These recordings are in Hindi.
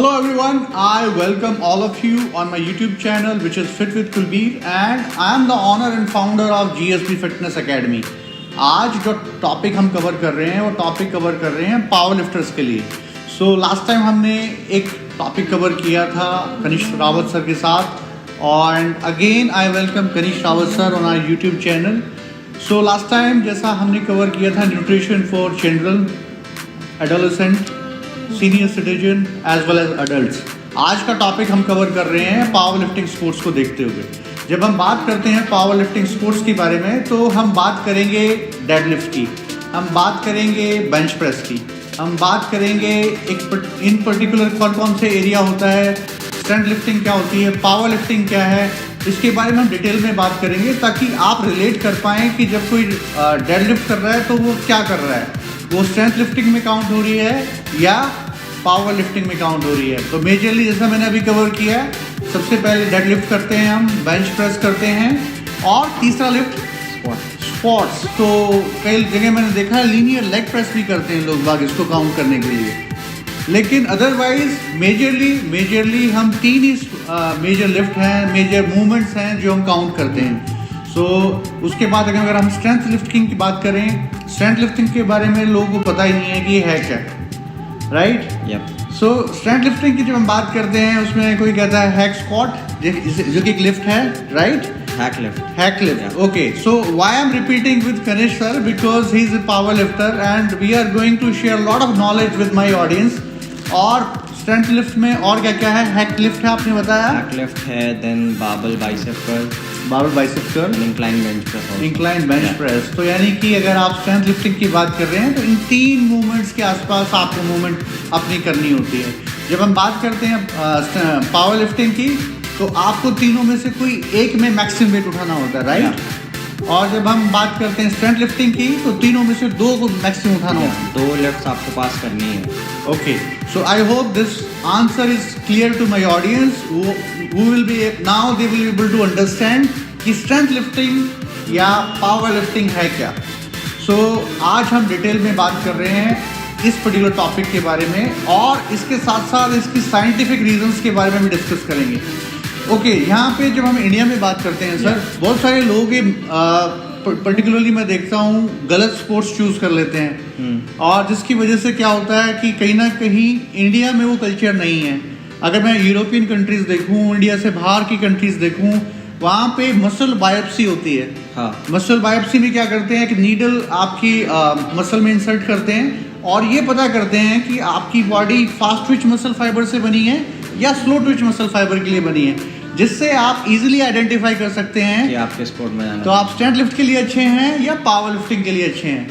Hello everyone, I welcome all of you on my YouTube channel which is Fit with Kulbir and I am the owner and founder of GSB Fitness Academy. आज जो टॉपिक हम कवर कर रहे हैं वो टॉपिक कवर कर रहे हैं पावर लिफ्टर्स के लिए. सो लास्ट टाइम हमने एक टॉपिक कवर किया था कनिष्क रावत सर के साथ and again I welcome Kanish Rawat sir on our YouTube channel. So last time जैसा हमने कवर किया था nutrition for children, adolescent, senior citizen as well as adults. आज का टॉपिक हम कवर कर रहे हैं पावर लिफ्टिंग स्पोर्ट्स को देखते हुए. जब हम बात करते हैं पावर लिफ्टिंग स्पोर्ट्स के बारे में तो हम बात करेंगे डेडलिफ्ट की, हम बात करेंगे बेंच प्रेस की, हम बात करेंगे एक इन पर्टिकुलर कौन से एरिया होता है, स्ट्रेंथ लिफ्टिंग क्या होती है, पावर लिफ्टिंग क्या है, इसके बारे में हम डिटेल में बात करेंगे ताकि आप रिलेट कर पाएँ कि जब कोई डेडलिफ्ट कर रहा है तो वो क्या कर रहा है, वो स्ट्रेंथ लिफ्टिंग में काउंट हो रही है या पावर लिफ्टिंग में काउंट हो रही है. तो मेजरली जैसा मैंने अभी कवर किया है, सबसे पहले डेडलिफ्ट करते हैं हम, बेंच प्रेस करते हैं और तीसरा लिफ्ट स्क्वाट्स. तो कई जगह मैंने देखा है लीनियर लेग प्रेस भी करते हैं लोग बाग इसको काउंट करने के लिए. लेकिन अदरवाइज मेजरली हम तीन ही मेजर लिफ्ट हैं, मेजर मूवमेंट्स हैं जो हम काउंट करते हैं. सो उसके बाद अगर हम स्ट्रेंथ लिफ्टिंग की बात करें, स्ट्रेंथ लिफ्टिंग के बारे में लोगों को पता ही नहीं है कि ये है क्या, राइट. सो स्ट्रेंथ लिफ्टिंग की जब हम बात करते हैं उसमें कोई कहता है हैक स्क्वाट जो कि एक लिफ्ट है, right. Hack lift. Okay, so why I am repeating with Kanishk sir because he is a power lifter and we are going to share lot of knowledge with my audience. और स्ट्रेंथ लिफ्ट में और क्या क्या है? हैक लिफ्ट है आपने बताया, हैक लिफ्ट है, then barbell bicep curl, incline bench press. तो यानी कि अगर आप स्ट्रेंथ लिफ्टिंग की बात कर रहे हैं तो इन तीन मूवमेंट्स के आसपास आपको मूवमेंट अपनी करनी होती है. जब हम बात करते हैं पावर लिफ्टिंग की तो आपको तीनों में से कोई एक में मैक्सिमम वेट उठाना होता है, राइट. और जब हम बात करते हैं स्ट्रेंथ लिफ्टिंग की तो तीनों में से दो को मैक्सिमम उठाना होता है, 2 लिफ्ट्स आपको पास करनी है. Okay, so I hope this answer is clear to my audience who will be now they will be able to understand कि स्ट्रेंथ लिफ्टिंग या पावर लिफ्टिंग है क्या. सो आज हम डिटेल में बात कर रहे हैं इस पर्टिकुलर टॉपिक के बारे में और इसके साथ साथ इसकी साइंटिफिक रीजंस के बारे में भी डिस्कस करेंगे. ओके, यहाँ पे जब हम इंडिया में बात करते हैं सर, बहुत सारे लोग पर्टिकुलरली मैं देखता हूँ गलत स्पोर्ट्स चूज कर लेते हैं और जिसकी वजह से क्या होता है कि कहीं ना कहीं इंडिया में वो कल्चर नहीं है. अगर मैं यूरोपियन कंट्रीज देखूँ, इंडिया से बाहर की कंट्रीज देखूँ, वहाँ पे मसल बायोप्सी होती है. हाँ. मसल बायोप्सी में क्या करते हैं कि नीडल आपकी मसल में इंसर्ट करते हैं और ये पता करते हैं कि आपकी body fast Twitch muscle fibre से बनी है या स्लो ट्विच मसल फाइबर के लिए बनी है, जिससे आप इजीली आइडेंटिफाई कर सकते हैं कि आपके स्पोर्ट में जाना तो आप स्ट्रेंथ लिफ्ट के लिए अच्छे हैं या पावर लिफ्टिंग के लिए अच्छे हैं.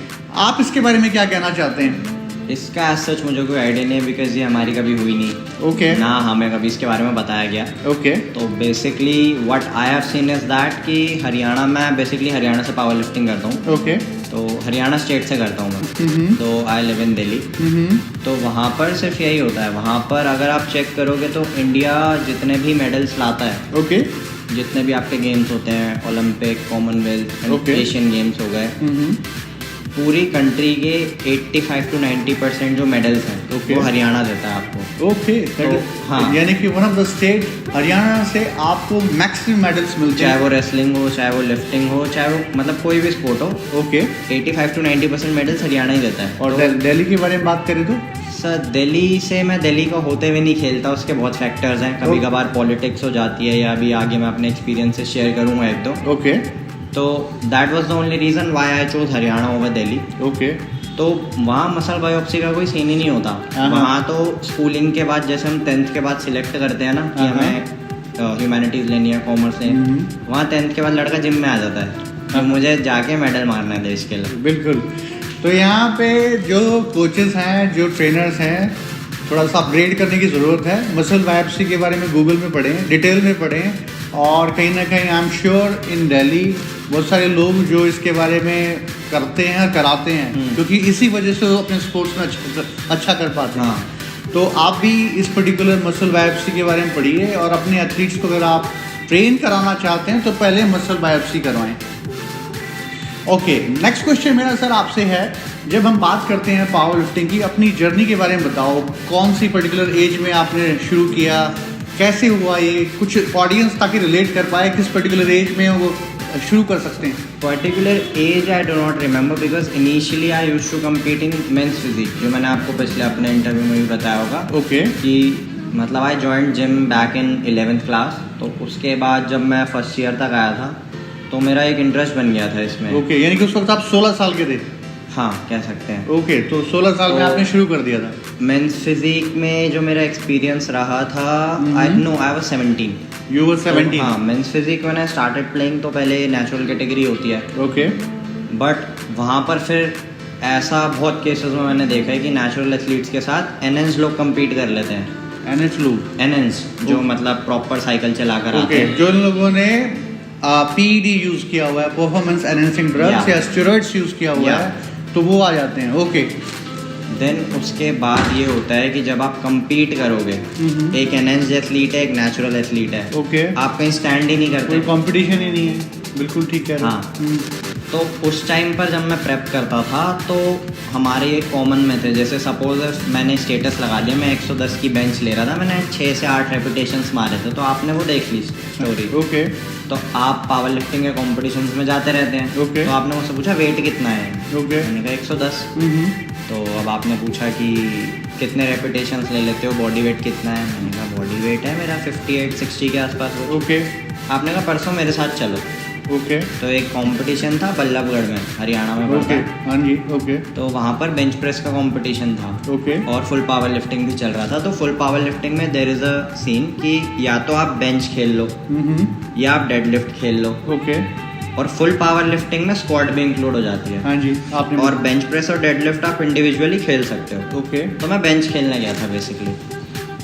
आप इसके बारे में क्या कहना चाहते हैं? इसका एज सच मुझे कोई आइडिया नहीं है बिकॉज ये हमारी कभी हुई नहीं. ओके. ना हमें कभी इसके बारे में बताया गया. ओके. तो basically what I have seen is that कि हरियाणा, मैं बेसिकली हरियाणा से पावर लिफ्टिंग करता हूँ. ओके. तो हरियाणा स्टेट से करता हूँ मैं. तो आई लिव इन दिल्ली. तो वहाँ पर सिर्फ यही होता है. वहाँ पर अगर आप चेक करोगे तो इंडिया जितने भी मेडल्स लाता है, ओके, जितने भी आपके गेम्स होते हैं, ओलंपिक, कॉमनवेल्थ, एशियन गेम्स हो गए, पूरी कंट्री के 85 to 90% जो मेडल्स हैं वो हरियाणा देता है आपको. ओके. तो हाँ, यानी कि one of the state Haryana से आपको मैक्सिमम मेडल्स मिलते हैं, चाहे वो रेसलिंग हो, चाहे वो लिफ्टिंग हो, चाहे वो मतलब कोई भी स्पोर्ट हो. ओके. 85 to 90% मेडल्स हरियाणा ही देता है. और दिल्ली के बारे में बात करें तो सर दिल्ली से मैं दिल्ली का होते हुए नहीं खेलता, उसके बहुत फैक्टर्स हैं. कभी कभार पॉलिटिक्स हो जाती है या अभी आगे मैं अपने एक्सपीरियंस से शेयर करूँगा एक दो. ओके. तो that was the only reason why I chose Haryana over Delhi. Okay. तो वहाँ मसल बायोप्सी का कोई सीन ही नहीं होता. वहाँ तो स्कूलिंग के बाद जैसे हम 10th के बाद सिलेक्ट करते हैं ना कि हमें ह्यूमैनिटीज़ लेनी है, कॉमर्स लेनी, वहाँ 10th के बाद लड़का जिम में आ जाता है तो मुझे जाके मेडल मारना है देश के लिए. बिल्कुल. तो यहाँ पे जो कोचेस हैं, जो ट्रेनर्स हैं, थोड़ा सा अपग्रेड करने की ज़रूरत है. मसल बायोप्सी के बारे में गूगल में पढ़ें, डिटेल में पढ़ें और कहीं ना कहीं I am sure in Delhi बहुत सारे लोग जो इसके बारे में करते हैं और कराते हैं क्योंकि इसी वजह से वो अपने स्पोर्ट्स में अच्छा कर पाते हैं. तो आप भी इस पर्टिकुलर मसल बायोप्सी के बारे में पढ़िए और अपने एथलीट्स को अगर आप ट्रेन कराना चाहते हैं तो पहले मसल बायोप्सी करवाएं. ओके, नेक्स्ट क्वेश्चन मेरा सर आपसे है, जब हम बात करते हैं पावर लिफ्टिंग की, अपनी जर्नी के बारे में बताओ। कौन सी पर्टिकुलर एज में आपने शुरू किया, कैसे हुआ ये, कुछ ऑडियंस ताकि रिलेट कर पाए किस पर्टिकुलर एज में वो शुरू कर सकते हैं। Particular age I do not remember because initially I used to compete in men's physique, जो मैंने आपको पिछले अपने इंटरव्यू में भी बताया होगा। ओके कि मतलब I joined gym back in 11th class. तो उसके बाद जब मैं फर्स्ट ईयर तक आया था तो मेरा एक इंटरेस्ट बन गया था इसमें। ओके, यानी कि उस वक्त आप 16 साल के थे। हाँ, कह सकते हैं। ओके, तो 16 साल में तो आपने शुरू कर दिया था। मेंस फिजिक में जो मेरा एक्सपीरियंस रहा था, आई वाज 17। You were 17। हाँ, मेंस फिजिक मैंने स्टार्टेड प्लेइंग तो पहले नेचुरल कैटेगरी होती है। ओके, बट वहाँ पर फिर ऐसा बहुत केसेस में मैंने देखा है कि नेचुरल एथलीट्स के साथ एनएंस लोग कम्पीट कर लेते हैं। एनएंस जो मतलब प्रॉपर साइकिल चला कर आते हैं। जो लोगों ने पीईडी यूज किया हुआ है, परफॉर्मेंस एनहेंसिंग ड्रग्स या स्टेरॉइड्स यूज किया हुआ है, तो वो आ जाते हैं। ओके, देन उसके बाद ये होता है कि जब आप compete करोगे, एक एनएंस एथलीट है, एक नेचुरल एथलीट है। ओके, आप कहीं स्टैंड ही नहीं करते, कोई कंपटीशन ही नहीं है। बिल्कुल ठीक है। हाँ, तो उस टाइम पर जब मैं प्रेप करता था तो हमारे ये कॉमन में थे, जैसे सपोज मैंने स्टेटस लगा दिया, मैं 110 की बेंच ले रहा था, मैंने 6 से 8 रेपिटेशंस मारे थे, तो आपने वो देख ली स्टोरी। ओके, तो आप पावर लिफ्टिंग के कॉम्पिटिशन्स में जाते रहते हैं। ओके, तो आपने मुझसे पूछा वेट कितना है। ओके, मैंने कहा 110। तो अब आपने पूछा कि कितने रेपिटेशंस ले लेते हो, बॉडी वेट कितना है। मैंने कहा बॉडी वेट है मेरा 58-60 के आसपास हो। ओके, आपने कहा परसों मेरे साथ चलो। ओके, तो एक कंपटीशन था बल्लभगढ़ में, हरियाणा में ओके, पड़ता है। हाँ जी, ओके, तो वहाँ पर बेंच प्रेस का कंपटीशन था ओके, और फुल पावर लिफ्टिंग भी चल रहा था। तो फुल पावर लिफ्टिंग में देयर इज अ सीन कि या तो आप बेंच खेल लो या आप डेडलिफ्ट खेल लो, ओके, और फुल पावर लिफ्टिंग में स्क्वाट भी इंक्लूड हो जाती है। हाँ जी, आपने और बेंच प्रेस और डेडलिफ्ट आप इंडिविजुअली खेल सकते हो। ओके, तो मैं बेंच खेलने गया था बेसिकली।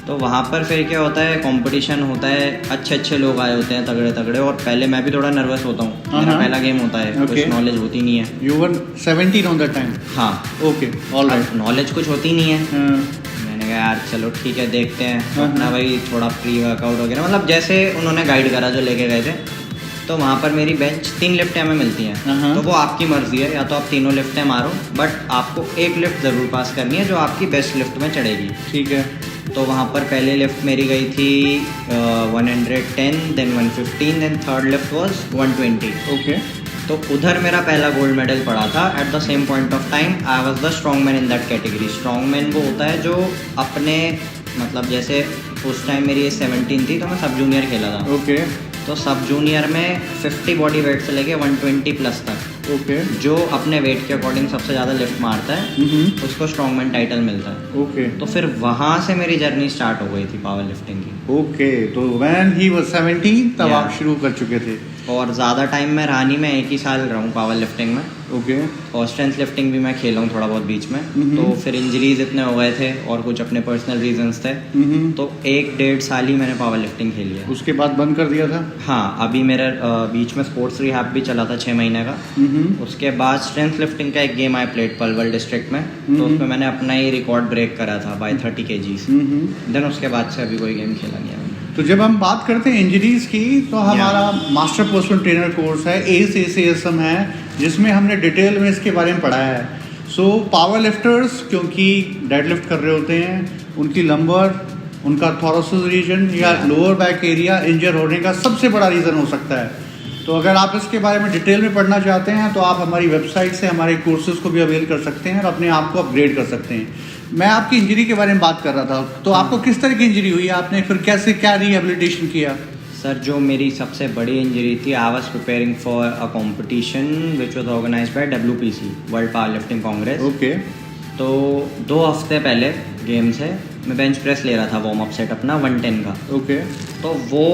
तो वहाँ पर फिर क्या होता है, कंपटीशन होता है, अच्छे अच्छे लोग आए होते हैं, तगड़े तगड़े, और पहले मैं भी थोड़ा नर्वस होता हूँ, मेरा पहला गेम होता है, कुछ नॉलेज होती नहीं है। You were 17 on that time. हाँ, ओके, ऑलराइट। नॉलेज कुछ होती नहीं है। मैंने कहा यार चलो ठीक है, देखते हैं अपना भाई थोड़ा प्री वर्कआउट वगैरह, मतलब जैसे उन्होंने गाइड करा जो लेके गए थे। तो वहाँ पर मेरी बेंच 3 लिफ्टें हमें मिलती हैं। तो वो आपकी मर्जी है, या तो आप तीनों लिफ्टें मारो, बट आपको एक लिफ्ट ज़रूर पास करनी है जो आपकी बेस्ट लिफ्ट में चढ़ेगी। ठीक है। तो वहाँ पर पहले लिफ्ट मेरी गई थी 110, then 115, then third lift was 120। Okay, तो उधर मेरा पहला गोल्ड मेडल पड़ा था। At the same point of time I was the strong man in that category. Strong man वो होता है जो अपने मतलब जैसे उस टाइम मेरी एज 17 थी, तो मैं सब जूनियर खेला था। ओके, तो सब जूनियर में 50 बॉडी वेट से लेके 120 प्लस तक, ओके, जो अपने वेट के अकॉर्डिंग सबसे ज़्यादा लिफ्ट मारता है उसको स्ट्रॉन्गमैन टाइटल मिलता है। ओके, तो फिर वहाँ से मेरी जर्नी स्टार्ट हो गई थी पावर लिफ्टिंग की। ओके, तो व्हेन ही वाज 17 तब आप शुरू कर चुके थे। और ज़्यादा टाइम मैं रहा नहीं, मैं 1 ही साल रहा हूँ पावर लिफ्टिंग में। ओके, और स्ट्रेंथ लिफ्टिंग भी मैं खेला हूँ थोड़ा बहुत बीच में। तो फिर इंजरीज इतने हो गए थे और कुछ अपने पर्सनल रीजंस थे, तो 1-1.5 साल ही मैंने पावर लिफ्टिंग खेली है। उसके बाद बंद कर दिया था। हाँ, अभी मेरा बीच में स्पोर्ट्स रिहैब भी चला था 6 महीने का। उसके बाद स्ट्रेंथ लिफ्टिंग का एक game I played Palwal district में, तो उसमें मैंने अपना ही रिकॉर्ड ब्रेक करा था बाय 30 kgs। देन उसके बाद से अभी कोई गेम खेला नहीं है मैंने। तो जब हम बात करते हैं इंजरीज की, तो हमारा मास्टर पर्सनल ट्रेनर कोर्स है ACASM है, जिसमें हमने डिटेल में इसके बारे में पढ़ाया है। सो पावर लिफ्टर्स क्योंकि डेडलिफ्ट कर रहे होते हैं, उनकी लंबर, उनका थोरेसिक रीजन या लोअर बैक एरिया इंजर होने का सबसे बड़ा रीज़न हो सकता है। तो अगर आप इसके बारे में डिटेल में पढ़ना चाहते हैं तो आप हमारी वेबसाइट से हमारे कोर्सेज को भी अवेल कर सकते हैं और अपने आप को अपग्रेड कर सकते हैं। मैं आपकी इंजरी के बारे में बात कर रहा था, तो आपको किस तरह की इंजरी हुई, आपने फिर कैसे क्या रिहेबिलिटेशन किया? सर, जो मेरी सबसे बड़ी इंजरी थी, I was preparing for a competition which was organized by WPC, world power lifting congress. Okay, तो 2 हफ्ते पहले गेम से मैं बेंच प्रेस ले रहा था, वार्म अप सेट अपना 110 का। ओके, तो वो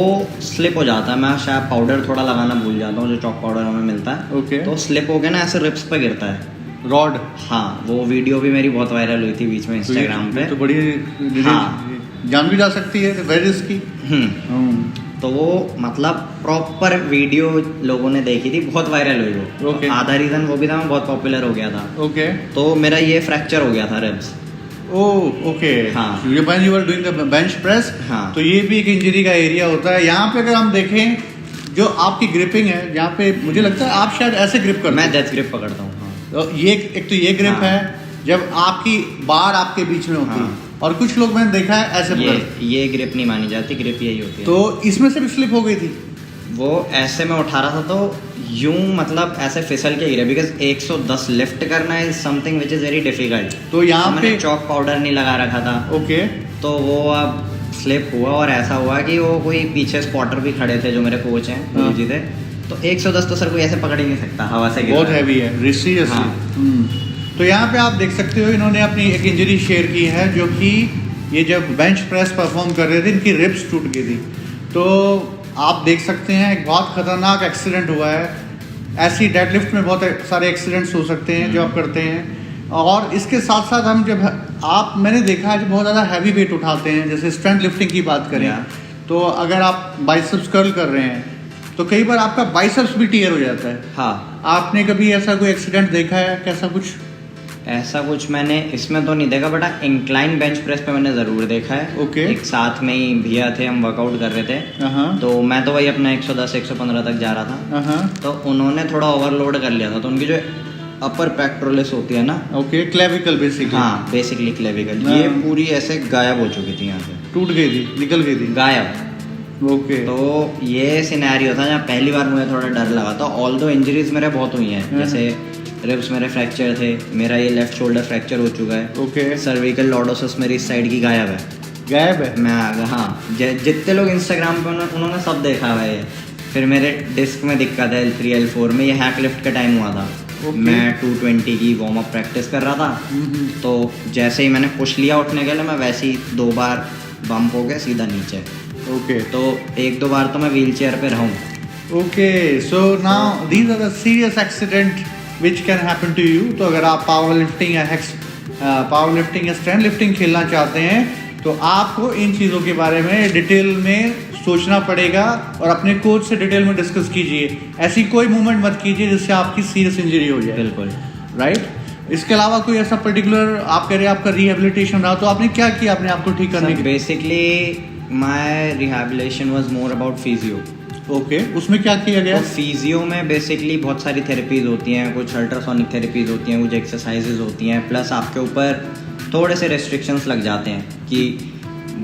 स्लिप हो जाता है, मैं शायद पाउडर थोड़ा लगाना भूल जाता हूँ जो चॉक पाउडर हमें मिलता है। ओके, तो स्लिप हो गया ना, ऐसे रिप्स पे गिरता है रॉड। हाँ, वो वीडियो भी मेरी बहुत वायरल हुई थी बीच में इंस्टाग्राम पे। तो बड़ी जान भी जा सकती है, वेरी रिस्की। तो वो मतलब प्रॉपर वीडियो लोगों ने देखी थी, बहुत वायरल हुई वो। ओके, आधा रीजन वो भी था, मैं बहुत पॉपुलर हो गया था। ओके, तो मेरा ये फ्रैक्चर हो गया था रिब्स। ओके, हाँ, when you are doing the bench press, हाँ, तो ये भी एक इंजरी का एरिया होता है। यहाँ पे अगर हम देखें जो आपकी ग्रिपिंग है, जहाँ पे मुझे लगता है आप शायद ऐसे ग्रिप करते मैं डेथ ग्रिप पकड़ता हूँ। हाँ। तो ये एक तो ये ग्रिप हाँ। है जब आपकी बार आपके बीच में होती है, हाँ। और कुछ लोग मैंने देखा है ऐसे ये ग्रिप नहीं मानी जाती, ग्रिप यही होती है। तो इसमें से भी स्लिप हो गई थी। वो ऐसे मैं उठा रहा था तो यूं मतलब ऐसे फिसल के गिरे, बिकॉज 110 लिफ्ट करना is something which is very difficult. तो यहाँ पे मैंने चॉक पाउडर नहीं लगा रखा था। ओके। तो वो अब स्लिप हुआ, और ऐसा हुआ कि वो कोई पीछे स्पॉटर भी खड़े थे जो मेरे कोच हैं, हाँ। गुरु जी थे। तो 110 तो सर कोई ऐसे पकड़ ही नहीं सकता, हवा से गिरा बहुत है। हैवी है, सीरियसली। हाँ। तो यहाँ पे आप देख सकते हो इन्होंने अपनी एक इंजरी शेयर की है, जो कि ये जब बेंच प्रेस परफॉर्म कर रहे थे इनकी रिब्स टूट गई थी। तो आप देख सकते हैं एक बहुत खतरनाक एक्सीडेंट हुआ है। ऐसी डेडलिफ्ट में बहुत सारे एक्सीडेंट्स हो सकते हैं जो आप करते हैं। और इसके साथ साथ हम जब मैंने देखा है जो बहुत ज़्यादा हैवी वेट उठाते हैं, जैसे स्ट्रेंथ लिफ्टिंग की बात करें, तो अगर आप बाइसेप्स कर्ल कर रहे हैं तो कई बार आपका बाइसेप्स भी टियर हो जाता है। हाँ। आपने कभी ऐसा कोई एक्सीडेंट देखा है, कैसा कुछ? ऐसा कुछ मैंने इसमें तो नहीं देखा, बट इंक्लाइन बेंच प्रेस पे मैंने ज़रूर देखा है। ओके। एक साथ में ही भैया थे, हम वर्कआउट कर रहे थे। तो मैं तो वही अपना 110-115 तक जा रहा था। तो उन्होंने थोड़ा ओवरलोड कर लिया था, तो उनकी जो अपर पेक्टोरलिस होती है ना, ओके, क्लेविकल बेसिकली। हाँ, बेसिकली क्लेविकल, ये पूरी ऐसे गायब हो चुकी थी, यहाँ से टूट गई थी, निकल गई थी, गायब। ओके। तो ये सिनेरियो था जहाँ पहली बार मुझे थोड़ा डर लगा था। ऑल दो इंजरीज मेरे बहुत हुई हैं, जैसे रिब्स मेरे फ्रैक्चर थे, मेरा ये लेफ्ट शोल्डर फ्रैक्चर हो चुका है। ओके। सर्विकल लॉर्डोसिस मेरी इस साइड की गायब है। गायब है? मैं हाँ, जितने लोग इंस्टाग्राम पे उन्होंने सब देखा हुआ है। फिर मेरे डिस्क में दिक्कत है L3 L4 में, ये हैक लिफ्ट का टाइम हुआ था। मैं 220 की वार्म अप प्रैक्टिस कर रहा था, तो जैसे ही मैंने पुश लिया उठने के लिए, मैं वैसे ही 2 बार बम्प हो गया सीधा नीचे। ओके। तो 1-2 बार तो मैं व्हील चेयर पे रहूँ। Okay, so now these are the serious accident which can happen to you. तो अगर आप पावर लिफ्टिंग या स्ट्रेंथ लिफ्टिंग खेलना चाहते हैं तो आपको इन चीज़ों के बारे में डिटेल में सोचना पड़ेगा और अपने कोच से डिटेल में डिस्कस कीजिए। ऐसी कोई मूवमेंट मत कीजिए जिससे आपकी सीरियस इंजरी हो जाए। बिल्कुल। राइट। इसके अलावा कोई ऐसा पर्टिकुलर आप कह रहे हैं आपका रिहेबिलिटेशन रहा, तो आपने क्या किया अपने आप को ठीक करने के लिए? Basically my rehabilitation was more about physio. Okay, उसमें क्या किया गया? तो फिजियो में बेसिकली बहुत सारी थेरेपीज होती हैं, कुछ अल्ट्रासोनिक थेरेपीज होती हैं, कुछ एक्सरसाइजेज होती हैं, प्लस आपके ऊपर थोड़े से रेस्ट्रिक्शंस लग जाते हैं कि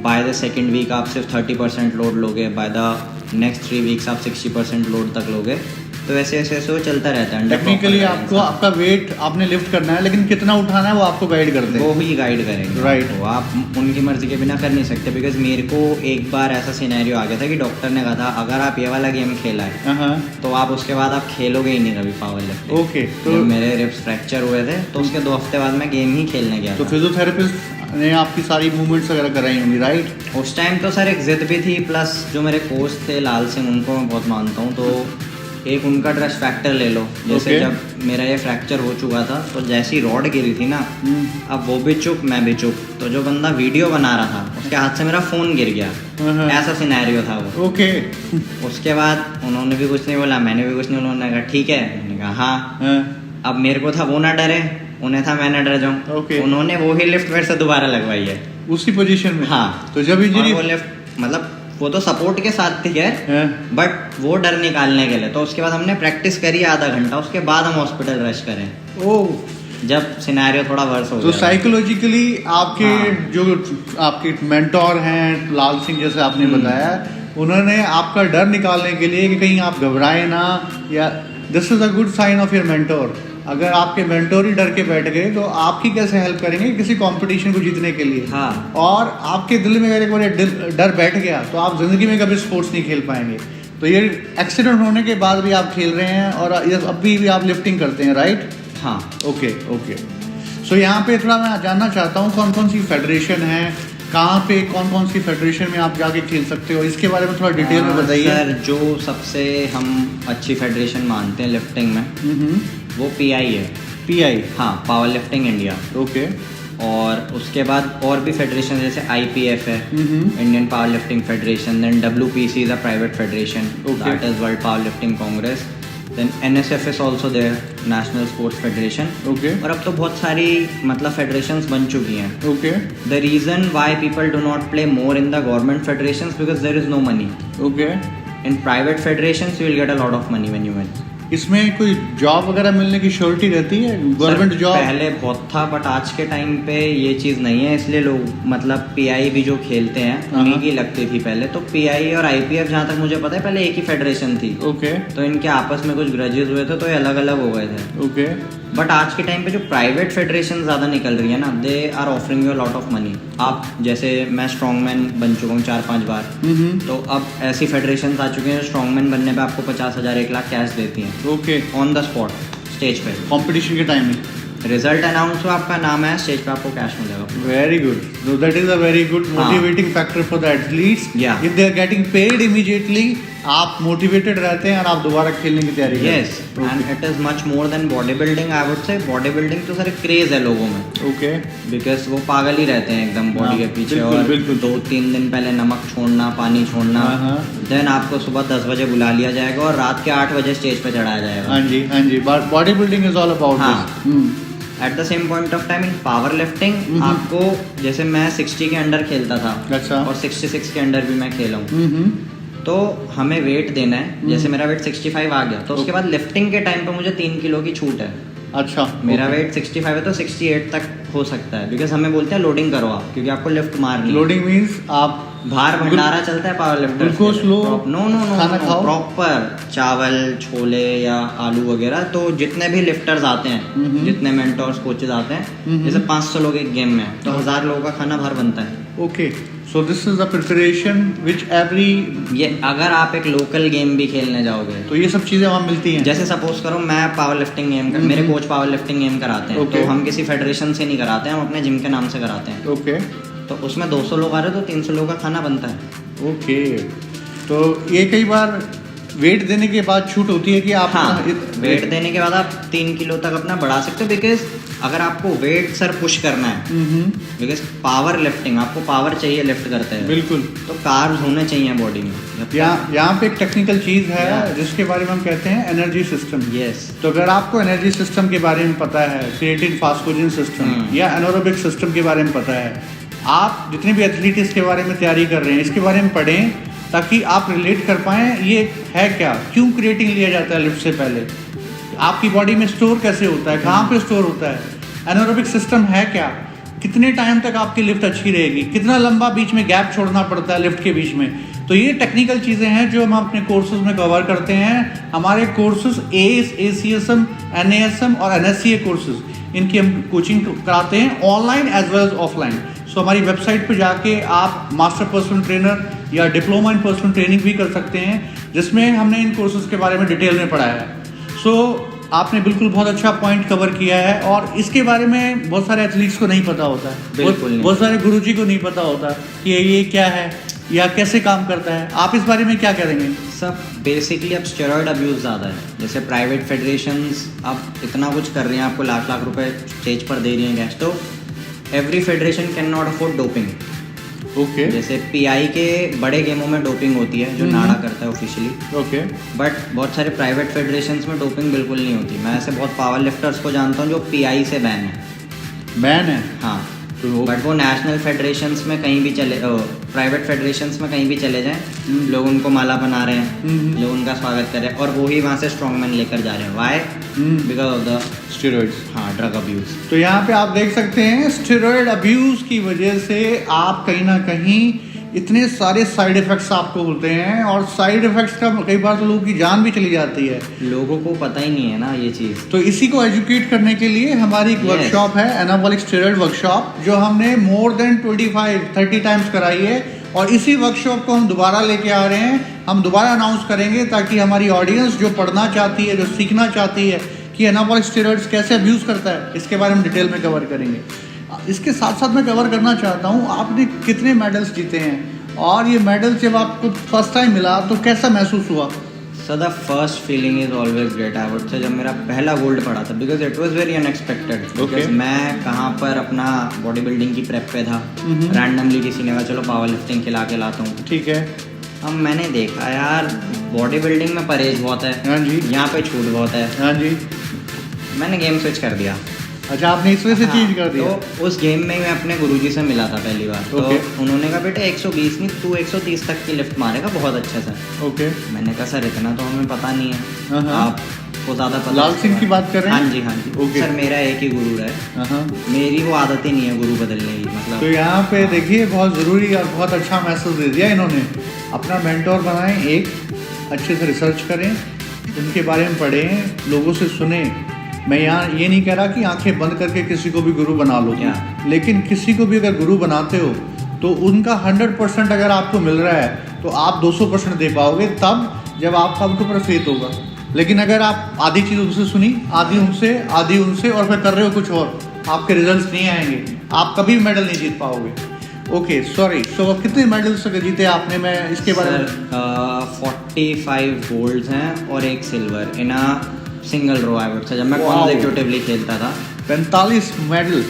बाय द सेकेंड वीक आप सिर्फ 30% लोड लोगे, बाय द नेक्स्ट 3 वीक्स आप 60% लोड तक लोगे। तो ऐसे वो चलता रहता है। टेक्निकली आपको आपका वेट आपने लिफ्ट करना है, लेकिन कितना उठाना है वो आपको गाइड करते हैं। वो ही गाइड करेंगे। राइट। तो आप उनकी मर्जी के बिना कर नहीं सकते। बिकॉज मेरे को एक बार ऐसा सिनेरियो आ गया था कि डॉक्टर ने कहा था अगर आप ये वाला गेम खेला है तो आप उसके बाद आप खेलोगे ही नहीं कभी पावर लिफ्टिंग। ओके। तो मेरे रिब्स फ्रैक्चर हुए थे, तो उसके 2 हफ्ते बाद मैं गेम ही खेलने गया। तो फिजियोथेरेपिस्ट ने आपकी सारी मूवमेंट्स वगैरह कराई होंगी, राइट? उस टाइम तो सर एक जिद भी थी, प्लस जो मेरे कोच थे लाल सिंह, उनको मैं बहुत मानता हूँ। तो एक उनका ट्रस्ट फैक्टर ले लो। जैसे जब मेरा ये फ्रैक्चर हो चुका था, तो जैसी रॉड गिरी थी ना, अब वो भी चुप मैं भी चुप। तो जो बंदा वीडियो बना रहा था उसके हाथ से मेरा फ़ोन गिर गया, ऐसा सिनेरियो था वो। ओके। उसके बाद उन्होंने भी कुछ नहीं बोला, मैंने भी कुछ नहीं बोला। उन्होंने कहा ठीक है, मैंने कहा हाँ। अब मेरे को था वो ना डरे, उन्हें था मैं ना डर जाऊँ। उन्होंने वो ही लिफ्ट मेरे से दोबारा लगवाई है उसी पोजीशन में। हाँ। तो जब इंजरी, वो लिफ्ट मतलब वो तो सपोर्ट के साथ थी है, बट वो डर निकालने के लिए। तो उसके बाद हमने प्रैक्टिस करी आधा घंटा, उसके बाद हम हॉस्पिटल रश करें। ओह। जब सिनेरियो थोड़ा वर्स हो तो गया। साइकोलॉजिकली आपके हाँ। जो आपके मेंटोर हैं लाल सिंह, जैसे आपने बताया, उन्होंने आपका डर निकालने के लिए कि कहीं आप घबराए ना, yeah this is a good sign of your mentor. अगर आपके मेंटोर ही डर के बैठ गए तो आपकी कैसे हेल्प करेंगे किसी कंपटीशन को जीतने के लिए? हाँ। और आपके दिल में अगर एक बार डर बैठ गया तो आप जिंदगी में कभी स्पोर्ट्स नहीं खेल पाएंगे। तो ये एक्सीडेंट होने के बाद भी आप खेल रहे हैं और अभी भी आप लिफ्टिंग करते हैं, राइट? हाँ। ओके। सो यहाँ पे थोड़ा मैं जानना चाहता हूँ कौन कौन सी फेडरेशन है, कहाँ पे कौन कौन सी फेडरेशन में आप जाके खेल सकते हो, इसके बारे में थोड़ा डिटेल में बताइए। सर, जो सबसे हम अच्छी फेडरेशन मानते हैं लिफ्टिंग में वो PI है। PI? हाँ, पावर लिफ्टिंग इंडिया। ओके। और उसके बाद और भी फेडरेशन जैसे IPF है, Indian power lifting federation, then WPC is a private federation, that is world power lifting congress, then NSF is also there, national sports federation. Okay. और अब तो बहुत सारी मतलब फेडरेशंस बन चुकी हैं। Okay. The reason why people do not play more in the government federations because there is no money. Okay. In private federations you will get a lot of money when you win. इसमें कोई जॉब वगैरह मिलने की श्योरिटी रहती है, गवर्नमेंट जॉब? पहले बहुत था बट आज के टाइम पे ये चीज़ नहीं है, इसलिए लोग मतलब पीआई भी जो खेलते हैं उन्हीं की लगती थी पहले। तो पीआई और आईपीएफ जहाँ तक मुझे पता है पहले एक ही फेडरेशन थी। ओके। तो इनके आपस में कुछ ग्रजेस हुए थे तो ये अलग अलग हो गए थे। ओके। बट आज के टाइम पे जो प्राइवेट फेडरेशन ज़्यादा निकल रही है ना, they are offering you lot of money. आप जैसे मैं स्ट्रॉन्गमैन बन चुका हूँ 4-5 बार, तो अब ऐसी फेडरेशन आ चुकी हैं जो स्ट्रॉन्गमैन बनने पे आपको 50,000 1 लाख कैश देती हैं। Okay. On the spot stage पे कंपटीशन के टाइम में रिजल्ट अनाउंस हुआ, आपका नाम है, स्टेज पे आपको कैश मिलेगा। Very good, that is a very good motivating factor for the athletes. Yeah. If they are getting paid immediately, आप मोटिवेटेड रहते हैं और आप दोबारा खेलने की तैयारी करते हैं। Yes, and it is much more than body building. I would से बॉडी बिल्डिंग तो सर एक क्रेज है लोगों में। ओके। बिकॉज वो पागल ही रहते हैं एकदम बॉडी के पीछे। बिल्कुल, और बिल्कुल। 2-3 दिन पहले नमक छोड़ना, पानी छोड़ना, देन आपको सुबह 10 बजे बुला लिया जाएगा और रात के 8 बजे स्टेज पे चढ़ाया जाएगा। हाँ जी, हाँ जी, body building is all about हाँ। At the same point of time in power lifting आपको, जैसे मैं 60 के अंडर खेलता था। अच्छा। और 66 के अंडर भी मैं खेला हूँ। तो हमें वेट देना है, जैसे मेरा वेट 65 आ गया तो उसके बाद लिफ्टिंग के टाइम पे मुझे 3 किलो की छूट है। अच्छा। मेरा वेट 65 है तो 68 तक हो सकता है, बिकॉज हमें बोलते हैं लोडिंग करो आप, क्योंकि आपको लिफ्ट मारनी है। लोडिंग मींस आप बाहर भंडारा चलता है पावर लिफ्टर। ग्लूकोज लो, नो नो नो, खाना खाओ, प्रॉपर चावल, छोले या आलू वगैरह। तो जितने भी लिफ्टर्स आते हैं, जितने मेंटोर्स कोचेस आते हैं, जैसे 500 लोग एक गेम में तो 1000 लोगों का खाना बाहर बनता है। Okay, so this is the preparation which every, ये अगर आप एक लोकल गेम भी खेलने जाओगे तो ये सब चीजें वहाँ मिलती हैं। जैसे सपोज करो मैं पावर लिफ्टिंग गेम मेरे कोच पावर लिफ्टिंग गेम कराते हैं, तो हम किसी फेडरेशन से नहीं कराते हैं, हम अपने जिम के नाम से कराते हैं। ओके। तो उसमें 200 लोग आ रहे हैं तो 300 लोगों का खाना बनता है। ओके, तो ये कई बार वेट देने के बाद छूट होती है कि आप वेट देने के बाद आप 3 किलो तक अपना बढ़ा सकते हो। बिकॉज अगर आपको वेट सर पुश करना है, बिकॉज पावर लिफ्टिंग आपको पावर चाहिए लिफ्ट करते हैं, बिल्कुल, तो कार्ब्स होने चाहिए बॉडी में। यहाँ पे एक टेक्निकल चीज है जिसके बारे में हम कहते हैं एनर्जी सिस्टम। यस। तो अगर आपको एनर्जी सिस्टम के बारे में पता है, क्रिएटिन फास्फोजिन सिस्टम या एनारोबिक सिस्टम के बारे में पता है, आप जितने भी एथलीट इसके बारे में तैयारी कर रहे हैं इसके बारे में पढ़ें, ताकि आप रिलेट कर पाएँ ये है क्या, क्यों क्रिएटिन लिया जाता है लिफ्ट से पहले, आपकी बॉडी में स्टोर कैसे होता है, कहाँ पे स्टोर होता है, एनारोबिक सिस्टम है क्या, कितने टाइम तक आपकी लिफ्ट अच्छी रहेगी, कितना लंबा बीच में गैप छोड़ना पड़ता है लिफ्ट के बीच में। तो ये टेक्निकल चीज़ें हैं जो हम अपने कोर्सेज में कवर करते हैं। हमारे कोर्सेज ACSM, NASM और NSCA कोर्सेज, इनकी हम कोचिंग कराते हैं online as well as offline. So हमारी वेबसाइट पर जाके आप मास्टर पर्सनल ट्रेनर या डिप्लोमा इन पर्सनल ट्रेनिंग भी कर सकते हैं, जिसमें हमने इन कोर्सेज के बारे में डिटेल में पढ़ाया है। सो आपने बिल्कुल बहुत अच्छा पॉइंट कवर किया है, और इसके बारे में बहुत सारे एथलीट्स को नहीं पता होता है, बहुत सारे गुरुजी को नहीं पता होता कि ये क्या है या कैसे काम करता है। आप इस बारे में क्या करेंगे? सब बेसिकली अब स्टेरॉयड अब्यूज़ ज़्यादा है। जैसे प्राइवेट फेडरेशंस अब इतना कुछ कर रही हैं, आपको लाख लाख रुपए स्टेज पर दे रही हैं कैश, तो every federation can not afford doping. Okay. जैसे पीआई के बड़े गेमों में डोपिंग होती है जो नाडा करता है ऑफिशियली। ओके। बट बहुत सारे प्राइवेट फेडरेशंस में डोपिंग बिल्कुल नहीं होती। मैं ऐसे बहुत पावर लिफ्टर्स को जानता हूँ जो पीआई से बैन है। हाँ, बट वो नेशनल फेडरेशंस में कहीं भी चले, प्राइवेट फेडरेशंस में कहीं भी चले जाएं, लोग उनको माला बना रहे हैं, लोग उनका स्वागत कर रहे हैं, और वो ही वहाँ से स्ट्रॉन्गमैन लेकर जा रहे हैं। Why? Because of the steroids. हाँ, ड्रग अब्यूज़। तो यहाँ पे आप देख सकते हैं स्टेरॉइड अब्यूज़ की वजह से आप कहीं ना कहीं इतने सारे साइड इफ़ेक्ट्स आपको होते हैं, और साइड इफ़ेक्ट्स का कई बार तो लोगों की जान भी चली जाती है। लोगों को पता ही नहीं है ना ये चीज़। तो इसी को एजुकेट करने के लिए हमारी एक वर्कशॉप है, एनाबॉलिक स्टेरॉइड वर्कशॉप, जो हमने मोर देन 25-30 टाइम्स कराई है, और इसी वर्कशॉप को हम दोबारा लेके आ रहे हैं। हम दोबारा अनाउंस करेंगे ताकि हमारी ऑडियंस जो पढ़ना चाहती है, जो सीखना चाहती है कि एनाबॉलिक स्टेरॉइड्स कैसे अब्यूज़ करता है, इसके बारे में डिटेल में कवर करेंगे। इसके साथ साथ मैं कवर करना चाहता हूँ, आपने कितने मेडल्स जीते हैं, और ये मेडल जब आपको फर्स्ट टाइम मिला तो कैसा महसूस हुआ? So the first feeling is always great. I would say जब मेरा पहला गोल्ड पड़ा था, because it was very unexpected. Because मैं कहाँ पर अपना बॉडी बिल्डिंग की प्रेप पे था, रैंडमली किसी ने कहा चलो पावर लिफ्टिंग खिला के लाता हूँ। ठीक है। अब मैंने देखा यार बॉडी बिल्डिंग में परहेज बहुत है, हाँ जी, यहाँ पे छूट बहुत है। हाँ जी। मैंने गेम स्विच कर दिया। अच्छा, आपने इस वजह से हाँ, चेंज कर दिया? तो उस गेम में मैं अपने गुरुजी से मिला था पहली बार। तो Okay. उन्होंने कहा बेटा 120 नहीं तू 130 तक की लिफ्ट मारेगा बहुत अच्छे से। ओके। मैंने कहा सर इतना तो हमें पता नहीं है, हाँ। आपको ज़्यादा पता लाल है। सिंह की बात कर रहे हैं? हाँ जी हाँ जी। Okay. सर मेरा एक ही गुरु है, हाँ। मेरी वो आदत ही नहीं है गुरु बदलने की, मतलब। तो यहाँ पे देखिए बहुत ज़रूरी और बहुत अच्छा मैसेज दे दिया इन्होंने। अपना मेंटोर बनाएं, एक अच्छे से रिसर्च करें, उनके बारे में पढ़ें, लोगों से सुने। मैं यहाँ ये नहीं कह रहा कि आंखें बंद करके किसी को भी गुरु बना लो, लेकिन किसी को भी अगर गुरु बनाते हो तो उनका 100% अगर आपको मिल रहा है तो आप 200% दे पाओगे, तब जब आपका उनके ऊपर फेथ होगा। लेकिन अगर आप आधी चीज़ उनसे सुनी, आधी उनसे और फिर कर रहे हो कुछ और, आपके रिजल्ट्स नहीं आएंगे, आप कभी भी मेडल नहीं जीत पाओगे। Okay, sorry. सो कितने मेडल्स जीते आपने? मैं इसके बारे में 45 गोल्ड्स हैं और एक silver in a single row I would say, जब मैं Wow. कॉन्सेक्यूटिवली खेलता था। 45 मेडल।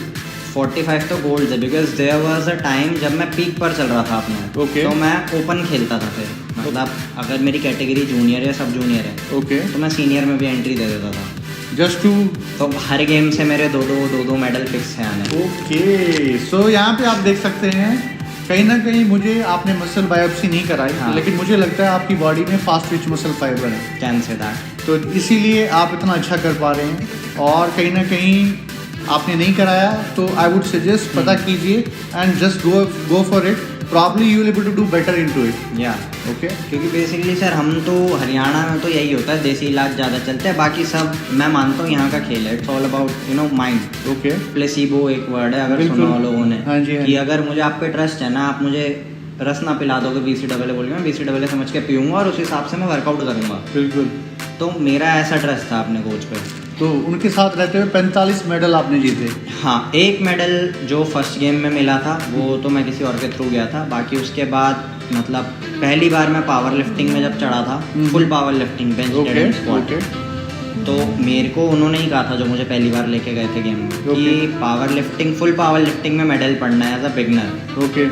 45 तो गोल्ड है, because there was a time जब मैं पीक पर चल रहा था अपने। Okay. तो मैं ओपन खेलता था फिर, मतलब अगर मेरी कैटेगरी जूनियर या सब जूनियर है ओके। तो मैं सीनियर में भी एंट्री दे देता था। Just two. तो हर गेम से मेरे दो मेडल फिक्स हैं आने। ओके, सो यहाँ पे आप देख सकते हैं कहीं ना कहीं मुझे आपने मसल बायोप्सी नहीं कराई, हाँ। लेकिन मुझे लगता है आपकी बॉडी में फास्ट ट्विच मसल फाइबर है, कैन से दैट। तो इसीलिए आप इतना अच्छा कर पा रहे हैं। और कहीं ना कहीं आपने नहीं कराया तो आई वुड सजेस्ट पता कीजिए and just go for it, probably you will able to do better into it. Yeah okay, क्योंकि बेसिकली सर हम तो हरियाणा में तो यही होता है, देसी इलाज ज़्यादा चलते हैं, बाकी सब मैं मानता हूँ यहाँ का खेल है, it's all about mind. Okay. Placebo एक वर्ड है, अगर बिल्कुल। सुना हो लोगों ने, हाँ जी, हाँ कि जी। अगर मुझे आप पे ट्रस्ट है ना, आप मुझे रस ना पिला दोगे BCAA बोल के, मैं BCAA समझ के पीऊँगा और उस हिसाब से मैं वर्कआउट करूँगा। बिल्कुल। तो मेरा ऐसा ट्रस्ट था अपने कोच पे। तो उनके साथ रहते हुए 45 मेडल आपने जीते। हाँ, एक मेडल जो फर्स्ट गेम में मिला था वो तो मैं किसी और के थ्रू गया था, बाकी उसके बाद मतलब पहली बार मैं पावर लिफ्टिंग में जब चढ़ा था, full power lifting bench dead and squat, तो मेरे को उन्होंने ही कहा था जो मुझे पहली बार लेके गए थे गेम में, कि power lifting full power lifting में मेडल पढ़ना है एज अ बिगनर। ओके।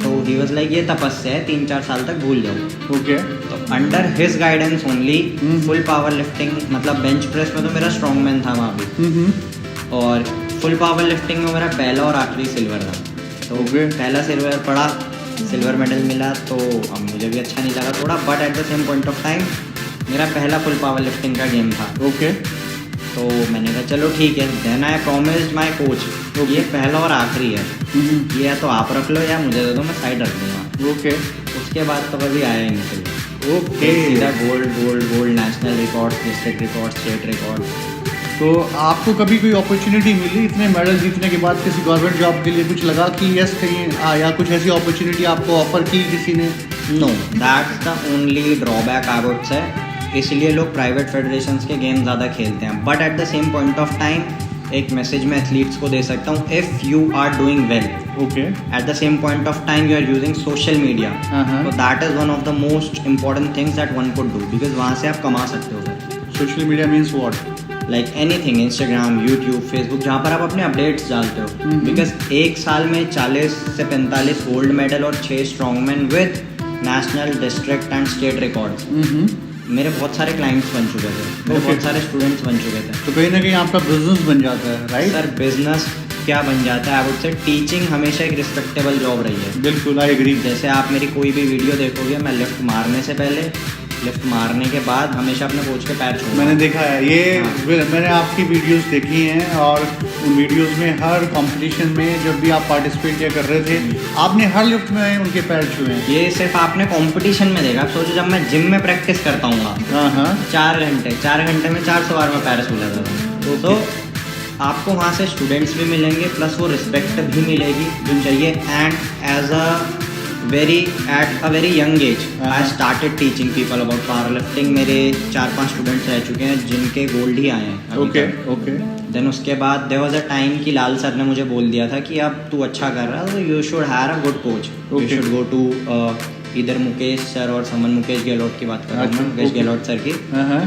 तो ही वाज लाइक ये तपस्या है, 3-4 साल तक भूल जाओ। ओके। तो under his guidance only full power lifting, मतलब बेंच प्रेस में तो मेरा स्ट्रॉन्ग मैन था वहाँ भी, और फुल पावर लिफ्टिंग में मेरा पहला और आखिरी सिल्वर था। तो पहला सिल्वर पड़ा, सिल्वर मेडल मिला, तो अब मुझे भी अच्छा नहीं लगा थोड़ा, but at the same point of time मेरा पहला फुल पावर लिफ्टिंग का गेम था। ओके। तो मैंने कहा चलो ठीक है, then I promised my coach ये पहला और आखिरी है, ये या तो आप रख लो या मुझे दे दो, मैं साइड रख दूँगा। ओके। उसके बाद तो कभी आया ही नहीं सिल्वर। ओके। सीधा gold gold gold, national record, district record, state record. तो आपको कभी कोई अपॉर्चुनिटी मिली इतने मेडल जीतने के बाद किसी गवर्नमेंट जॉब के लिए, कुछ लगा कि यस कहीं या कुछ ऐसी अपॉर्चुनिटी आपको ऑफर की किसी ने? No, that's the only drawback I would say, इसलिए लोग प्राइवेट फेडरेशंस के गेम ज़्यादा खेलते हैं। But at the same point of time एक मैसेज मैं एथलीट्स को दे सकता हूँ, if you are doing well, okay, at the same point of time you are using social media, तो that is one of the most important things that one could do, because वहाँ से आप कमा सकते हो। Social media means what? Like anything, Instagram, YouTube, Facebook, जहाँ पर आप अपने अपडेट्स डालते हो। बिकॉज एक साल में 40 से 45 गोल्ड मेडल और 6 strongman with national, district and state records, मेरे बहुत सारे क्लाइंट्स बन चुके थे, मेरे बहुत सारे स्टूडेंट्स बन चुके थे। तो कहीं ना कहीं आपका बिजनेस बन जाता है, राइट? सर बिजनेस क्या बन जाता है, आई वुड से टीचिंग हमेशा एक रिस्पेक्टेबल जॉब रही है। बिल्कुल, आई एग्री। जैसे आप मेरी कोई भी वीडियो देखोगे, मैं लिफ्ट मारने से पहले, लिफ्ट मारने के बाद हमेशा अपने कोच के पैर छूऊंगा। मैंने देखा है ये, मैंने आपकी वीडियोस देखी हैं, और उन वीडियोस में हर कंपटीशन में जब भी आप पार्टिसिपेट किया कर रहे थे, आपने हर लिफ्ट में उनके पैर छुए हैं। ये सिर्फ आपने कंपटीशन में देखा, आप सोचो जब मैं जिम में प्रैक्टिस करता हूँ 4 घंटे में 400 बार मैं पैर छू लेता था। तो आपको वहाँ से स्टूडेंट्स भी मिलेंगे, प्लस वो रिस्पेक्ट भी मिलेगी जो चाहिए। And as a at a very young age I started teaching people about power lifting. मेरे 4-5 स्टूडेंट्स रह चुके हैं जिनके गोल्ड ही आए हैं। Okay okay. देन उसके बाद देयर वाज अ टाइम कि लाल सर ने मुझे बोल दिया था कि अब तू अच्छा कर रहा है तो you should hire a good coach, you should go to इधर मुकेश सर और समन, मुकेश गहलोत की बात कर रहा हूँ मैं, मुकेश गहलोत सर की,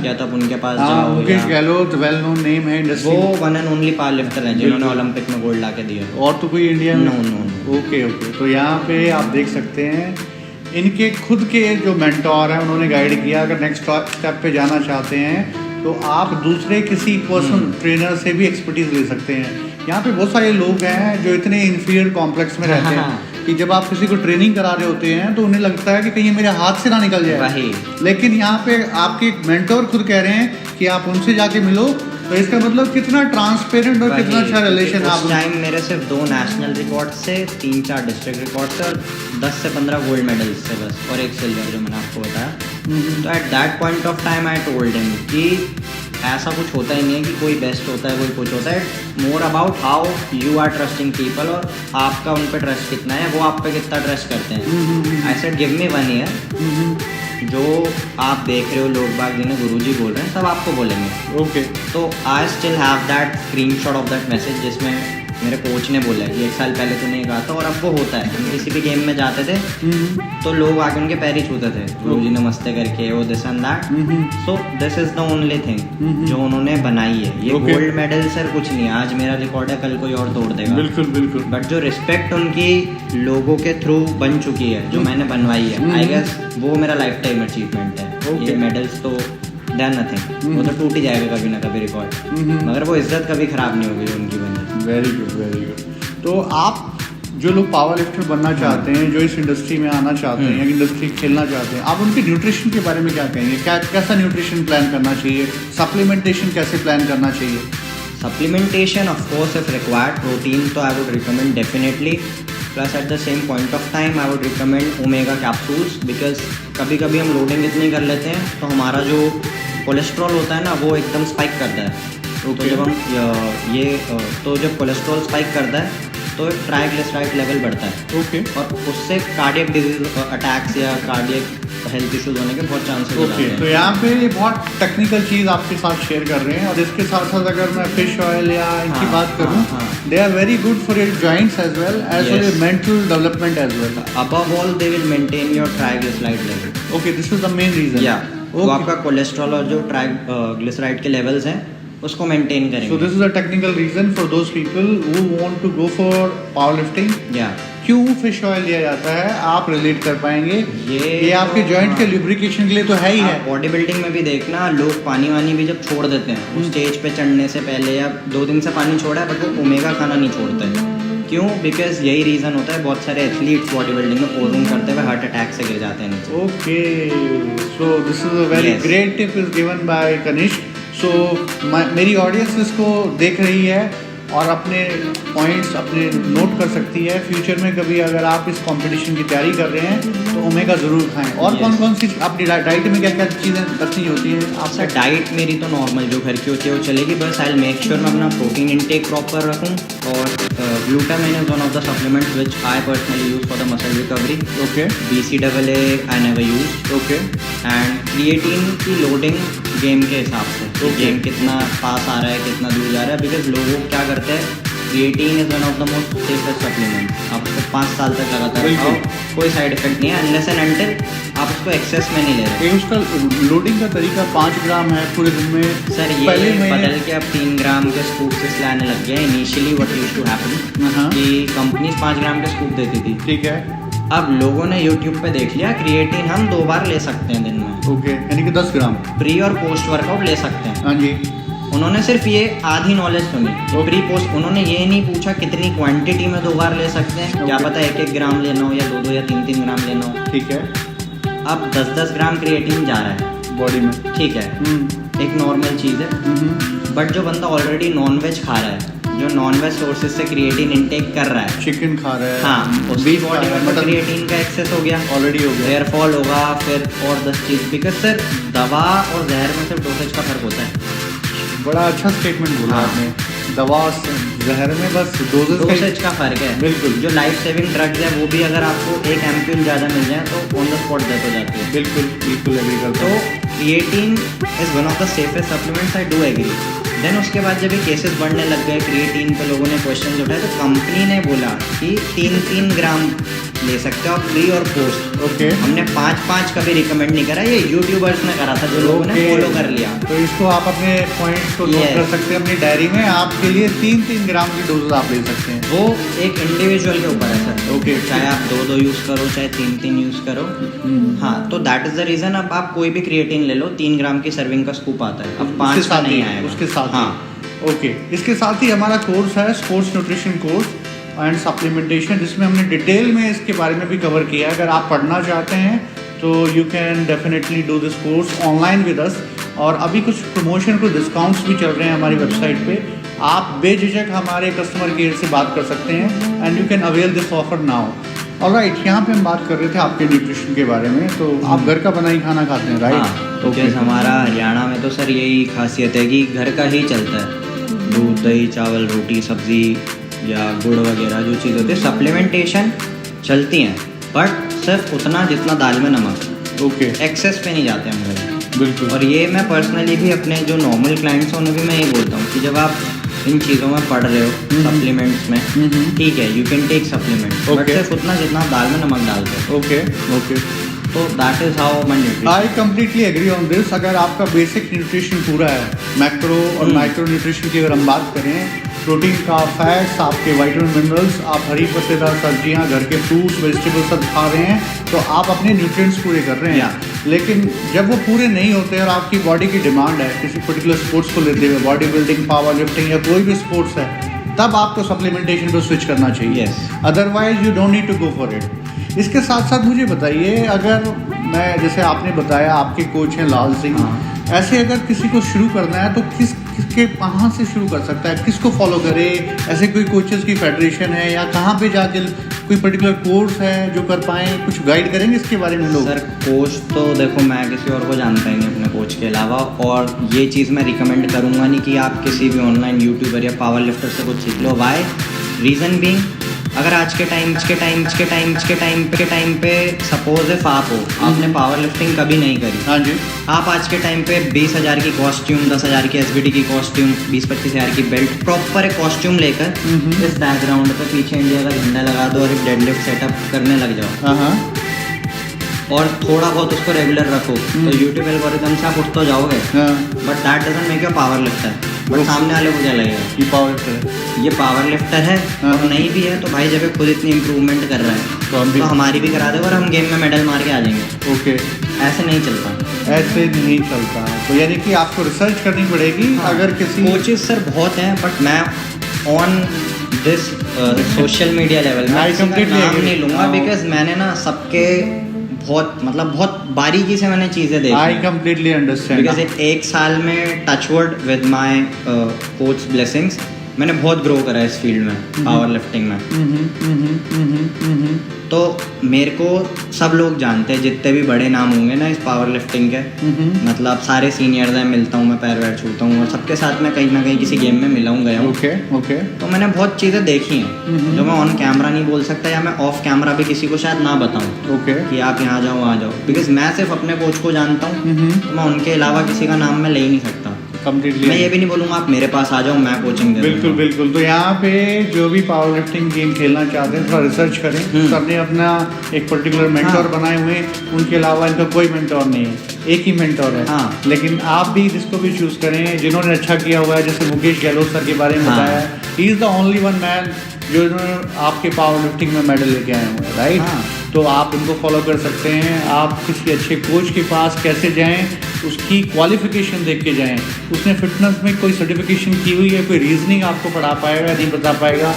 या तो आप उनके पास जाओ। Mukesh Gehlot well known name है इंडस्ट्री, वो one and only power lifter हैं जिन्होंने ओलंपिक में गोल्ड ला के दिया। और तो कोई इंडिया में? नो। Okay okay. तो यहाँ पे आप देख सकते हैं इनके खुद के जो मेंटोर हैं उन्होंने गाइड किया, अगर नेक्स्ट स्टेप पे जाना चाहते हैं तो आप दूसरे किसी पर्सनल ट्रेनर से भी एक्सपर्टीज ले सकते हैं। यहाँ पे बहुत सारे लोग हैं जो इतने इन्फीरियर कॉम्प्लेक्स में रहते हैं कि जब आप किसी को ट्रेनिंग करा रहे होते हैं तो उन्हें लगता है कि कहीं मेरे हाथ से ना निकल जाए, लेकिन यहाँ पे आपके मेंटोर खुद कह रहे हैं कि आप उनसे जाके मिलो, तो इसका मतलब कितना ट्रांसपेरेंट और कितना अच्छा रिलेशन आप। उस टाइम मेरे सिर्फ 2 नेशनल रिकॉर्ड से 3-4 डिस्ट्रिक्ट रिकॉर्ड से और 10 से 15 गोल्ड मेडल्स थे बस, और एक सिल्वर जो मैंने आपको बताया। तो at that point of time I told him कि ऐसा कुछ होता ही नहीं है कि कोई बेस्ट होता है कोई कुछ होता है, more about how you are trusting people, और आपका उन पर ट्रस्ट कितना है, वो आप पे कितना ट्रस्ट करते हैं। I said give me 1 year, जो आप देख रहे हो लोग बाग जिन्हें गुरुजी बोल रहे हैं सब आपको बोलेंगे। ओके। तो I still have that screenshot of that message जिसमें मेरे कोच ने बोला कि 1 साल पहले तूने ये कहा था, और अब वो होता है। हम किसी भी गेम में जाते थे तो लोग आके उनके पैर ही छूते थे, गुरुजी नमस्ते करके, वो this and that. So this is the only thing जो उन्होंने बनाई है। ये गोल्ड मेडल सर कुछ नहीं है, आज मेरा रिकॉर्ड है कल कोई और तोड़ देगा। बिल्कुल बिल्कुल। बट जो रिस्पेक्ट उनकी लोगों के थ्रू बन चुकी है, जो मैंने बनवाई है, आई गेस वो मेरा लाइफ टाइम अचीवमेंट है। ये मेडल्स तो देन नथिंग, वो तो टूट ही जाएगा कभी ना कभी रिकॉर्ड, मगर वो इज्जत कभी खराब नहीं होगी उनकी बनी। Very good very good. तो आप जो लोग पावर लिफ्टर बनना चाहते हैं, जो इस इंडस्ट्री में आना चाहते हैं या इंडस्ट्री खेलना चाहते हैं, आप उनके न्यूट्रिशन के बारे में क्या कहेंगे? कैसा न्यूट्रिशन प्लान करना चाहिए? सप्लीमेंटेशन कैसे प्लान करना चाहिए? Supplementation, of course, if required. Protein तो I would recommend definitely. Plus at the same point of time I would recommend omega capsules, because कभी कभी हम लोडिंग इतनी कर लेते हैं तो हमारा जो कोलेस्ट्रॉल होता है ना वो एकदम स्पाइक करता है। तो जब हम तो जब कोलेस्ट्रॉल स्पाइक करता है तो ट्राइग्लिसराइड लेवल बढ़ता है। ओके। और उससे कार्डियक डिजीज अटैक्स या कार्डियक हेल्थ इश्यूज होने के बहुत चांसेस होते हैं। तो यहाँ पे बहुत टेक्निकल चीज़ आपके साथ शेयर कर रहे हैं, और इसके साथ साथ अगर मैं फिश ऑयल या इनकी बात करूँ, they are very good for your joints as well as your mental development as well. Above all they will maintain your triglyceride level. Okay, this is the main reason. या वो आपका कोलेस्ट्रॉल और जो ट्राइग्लिसराइड के लेवल्स हैं उसको मेंटेन करेंगे। So this is a technical reason for those people who want to go for power lifting. या क्यों फिश ऑयल लिया जाता है आप रिलेट कर पाएंगे? ये आपके जॉइंट के लुब्रिकेशन के लिए तो है ही है। बॉडी बिल्डिंग में भी देखना, लोग पानी वानी भी जब छोड़ देते हैं स्टेज पे चढ़ने से पहले, या 2 दिन से पानी छोड़ा है बट वो ओमेगा खाना नहीं छोड़ते हैं। क्यों? बिकॉज यही रीज़न होता है, बहुत सारे एथलीट्स बॉडी बिल्डिंग में पोजिंग करते हुए हार्ट अटैक से गिर जाते हैं नीचे। Okay, so this is a very great tip is given by Kanishk. So मेरी ऑडियंस इसको देख रही है और अपने पॉइंट्स अपने नोट कर सकती है। फ्यूचर में कभी अगर आप इस कंपटीशन की तैयारी कर रहे हैं तो ओमेगा ज़रूर खाएं। और कौन कौन सी अपनी डाइट में क्या क्या चीज़ें रखनी होती हैं आपका? डाइट मेरी तो नॉर्मल जो घर की होती है वो चलेगी, बस आई मेक श्योर मैं अपना प्रोटीन इनटेक प्रॉपर रखूँ, और glutamine is one of the supplements which I personally use for the muscle recovery. Okay. BCAA I never use. Okay. And creatine की लोडिंग गेम के हिसाब से, गेम कितना पास आ रहा है कितना दूर जा रहा है, बिकॉज लोग क्या करते हैं, creatine is one of the most safest supplement. आप उसको 5 साल तक लगातार खाओ, कोई साइड इफेक्ट नहीं है अनलेस एंड अनटिल आप उसको एक्सेस में नहीं ले रहे। उसका लोडिंग का तरीका 5 ग्राम है पूरे दिन में। सर ये बदल के अब 3 ग्राम के स्कूप से लाने लग गया। Initially what used to happen कि कंपनी 5 ग्राम के स्कूप देती थी, ठीक है। अब लोगों ने यूट्यूब पे देख लिया क्रिएटिन हम 2 बार ले सकते हैं दिन में। ओके, यानी कि 10 ग्राम प्री और पोस्ट वर्कआउट ले सकते हैं। हाँ जी। उन्होंने सिर्फ ये आधी नॉलेज सुनी, प्री पोस्ट। उन्होंने ये नहीं पूछा कितनी क्वांटिटी में 2 बार ले सकते हैं, क्या पता 1-1 ग्राम लेना हो या 2-2 या 3-3 ग्राम लेना हो। ठीक है। अब 10-10 ग्राम क्रिएटिन जा रहा है बॉडी में, ठीक है, एक नॉर्मल चीज़ है। बट जो बंदा ऑलरेडी नॉन वेज खा रहा है, जो नॉन वेज सोर्सेज से क्रिएटिन इनटेक कर रहा है, चिकन खा रहा है, हाँ, उसकी बॉडी में तो क्रिएटिन का एक्सेस हो गया, ऑलरेडी हो गया, हेयर फॉल होगा फिर और 10 चीज़। बिकॉज सर दवा और जहर में सिर्फ डोसेज का फर्क होता है। बड़ा अच्छा स्टेटमेंट बोला आपने। दवा जहर में बस डोसेज का फर्क है। बिल्कुल। जो लाइफ सेविंग ड्रग्स है वो भी अगर आपको 1 एम्प्यूल ज़्यादा मिल जाए तो ऑन द स्पॉट डेथ हो जाती है। बिल्कुल बिल्कुल एग्री करता हूँ। तो creatine is one of the safest supplements, I do agree. Then उसके बाद जब ये केसेस बढ़ने लग गए क्रिएटिन पे, लोगों ने क्वेश्चन उठाए, तो कंपनी ने बोला कि 3-3 ग्राम ले सकते हो आप फ्री और पोस्ट। ओके। हमने 5-5 कभी रिकमेंड नहीं करा, ये यूट्यूबर्स ने करा था जो लोगों ने फॉलो कर लिया। तो इसको आप अपने पॉइंट्स को नोट Yes. कर सकते हैं अपनी डायरी में। आपके लिए 3-3 ग्राम की डोजेज आप ले सकते हैं। वो एक इंडिविजुअल के ऊपर है सर। ओके। चाहे आप 2-2 यूज़ करो, चाहे 3-3 यूज़ करो। हाँ, तो दैट इज़ द रीज़न। अब आप कोई भी क्रिएटिन ले लो, 3 ग्राम की सर्विंग का स्कूप आता है, अब 5 का नहीं आएगा उसके साथ। हाँ। ओके। इसके साथ ही हमारा कोर्स है sports nutrition course and supplementation, जिसमें हमने डिटेल में इसके बारे में भी कवर किया है। अगर आप पढ़ना चाहते हैं तो you can definitely do this course online with us. और अभी कुछ प्रमोशन, कुछ डिस्काउंट्स भी चल रहे हैं हमारी वेबसाइट पे। आप बेझिझक हमारे कस्टमर केयर से बात कर सकते हैं and you can avail this offer now. Alright, यहाँ पे हम बात कर रहे थे आपके न्यूट्रिशन के बारे में। तो आप घर का बनाई खाना खाते हैं, राइट? हाँ, तो जैसे हमारा हरियाणा में तो सर यही खासियत है कि घर का ही चलता है। दूध, दही, चावल, रोटी, सब्जी या गुड़ वगैरह जो चीज़ होती है, सप्लीमेंटेशन चलती हैं, बट सिर्फ उतना जितना दाल में नमक। ओके। एक्सेस पे नहीं जाते हम लोग। बिल्कुल। और ये मैं पर्सनली भी अपने जो नॉर्मल क्लाइंट्स हैं उन्हें भी मैं ये बोलता हूँ कि जब आप इन चीज़ों में पढ़ रहे हो, सप्लीमेंट्स में, ठीक है, you can take supplement, but Okay. सिर्फ उतना जितना आप दाल में नमक डालते हो। ओके। ओके। तो that is how my nutrition. I completely agree on this. अगर आपका बेसिक न्यूट्रिशन पूरा है, मैक्रो और माइक्रो न्यूट्रिशन की अगर हम बात करें, प्रोटीन का, फैट्स, आपके विटामिन मिनरल्स, आप हरी पत्तेदार सब्जियां, घर के फ्रूट्स, वेजिटेबल्स सब खा रहे हैं, तो आप अपने न्यूट्रिएंट्स पूरे कर रहे हैं। लेकिन जब वो पूरे नहीं होते और आपकी बॉडी की डिमांड है किसी पर्टिकुलर स्पोर्ट्स को लेते हुए, बॉडी बिल्डिंग, पावर लिफ्टिंग या कोई भी स्पोर्ट्स है, तब आपको सप्लीमेंटेशन पर स्विच करना चाहिए। Yes. Otherwise you don't need to go for it. इसके साथ साथ मुझे बताइए, अगर मैं, जैसे आपने बताया आपके कोच हैं लाल सिंह, हाँ। ऐसे अगर किसी को शुरू करना है तो किसके कहाँ से शुरू कर सकता है, किसको फॉलो करे? ऐसे कोई कोचेस की फेडरेशन है या कहाँ पे जाके कोई पर्टिकुलर कोर्स है जो कर पाएँ? कुछ गाइड करेंगे इसके बारे में लोग? सर कोच तो देखो मैं किसी और को जानता ही नहीं अपने कोच के अलावा, और ये चीज़ मैं रिकमेंड करूँगा नहीं कि आप किसी भी ऑनलाइन यूट्यूबर या पावर लिफ्टर से कुछ सीख लो। वाई? रीज़न बीइंग, अगर आज के टाइम पे सपोज इफ आप हो, आपने पावर लिफ्टिंग कभी नहीं करी, हाँ जी। आप आज के टाइम पे 20,000 की कॉस्ट्यूम, 10,000 की एसबीटी की कॉस्ट्यूम, 20-25,000 की बेल्ट, प्रॉपर एक कॉस्ट्यूम लेकर इस बैकग्राउंड पे पीछे इंडिया का झंडा लगा दो और एक डेडलिफ्ट सेटअप करने लग जाओ, हाँ। और थोड़ा बहुत उसको रेगुलर रखो, तो यूट्यूब एल्गोरिथम से आप उठ तो जाओगे, but that doesn't make you power lifter. But सामने वाले को क्या लगेगा ये पावर लिफ्टर है, ये पावर लिफ्टर है, और नहीं भी है तो भाई जब ये खुद इतनी इम्प्रूवमेंट कर रहा है तो हमारी भी करा दे और हम गेम में मेडल मार के आ जाएंगे। ओके। ऐसे नहीं चलता, ऐसे नहीं चलता। तो यानी कि आपको रिसर्च करनी पड़ेगी। हाँ। अगर किसी कोचेस सर बहुत हैं, बट मैं on this social media level में I किसी का completely नाम agree. नहीं लूँगा, हाँ। बिकॉज मैंने ना सबके बहुत बारीकी से मैंने चीज़ें देखी। I completely understand. बिकॉज एक साल में touchwood with my coach blessings मैंने बहुत ग्रो करा है इस फील्ड में, पावर लिफ्टिंग में। तो मेरे को सब लोग जानते हैं, जितने भी बड़े नाम होंगे ना इस पावर लिफ्टिंग के, मतलब सारे सीनियर्स हैं, मिलता हूँ मैं, पैर वैर छूता हूँ, और सबके साथ मैं कहीं ना कहीं किसी गेम में मिला हूँ, गया हूँ। ओके। तो मैंने बहुत चीज़ें देखी हैं जो मैं ऑन कैमरा नहीं बोल सकता, या मैं ऑफ कैमरा भी किसी को शायद ना बताऊँ ओके। कि आप यहाँ जाओ वहाँ जाओ, बिकॉज मैं सिर्फ अपने कोच को जानता हूँ, तो मैं उनके अलावा किसी का नाम मैं ले ही नहीं सकता। कम्प्लीटली। मैं ये भी नहीं बोलूँगा आप मेरे पास आ जाओ, मैं कोचिंग दे बिल्कुल बिल्कुल। तो यहाँ पे जो भी पावर लिफ्टिंग गेम खेलना चाहते हैं थोड़ा रिसर्च करें। सर ने अपना एक पर्टिकुलर मेंटोर बनाए हुए हैं, उनके अलावा इनका कोई मेंटोर नहीं है, एक ही मेंटोर है। हाँ। लेकिन आप भी जिसको भी चूज करें, जिन्होंने अच्छा किया हुआ है, जैसे मुकेश गहलोत सर के बारे में हाँ। बताया, he is the only one man जो आपके पावर लिफ्टिंग में मेडल लेके आए हुए हैं, राइट? हाँ। तो आप उनको फॉलो कर सकते हैं। आप किसी अच्छे कोच के पास कैसे जाएं, उसकी क्वालिफिकेशन देख के जाएं। उसने फिटनेस में कोई सर्टिफिकेशन की हुई है, कोई रीजनिंग आपको पढ़ा पाएगा, नहीं बता पाएगा।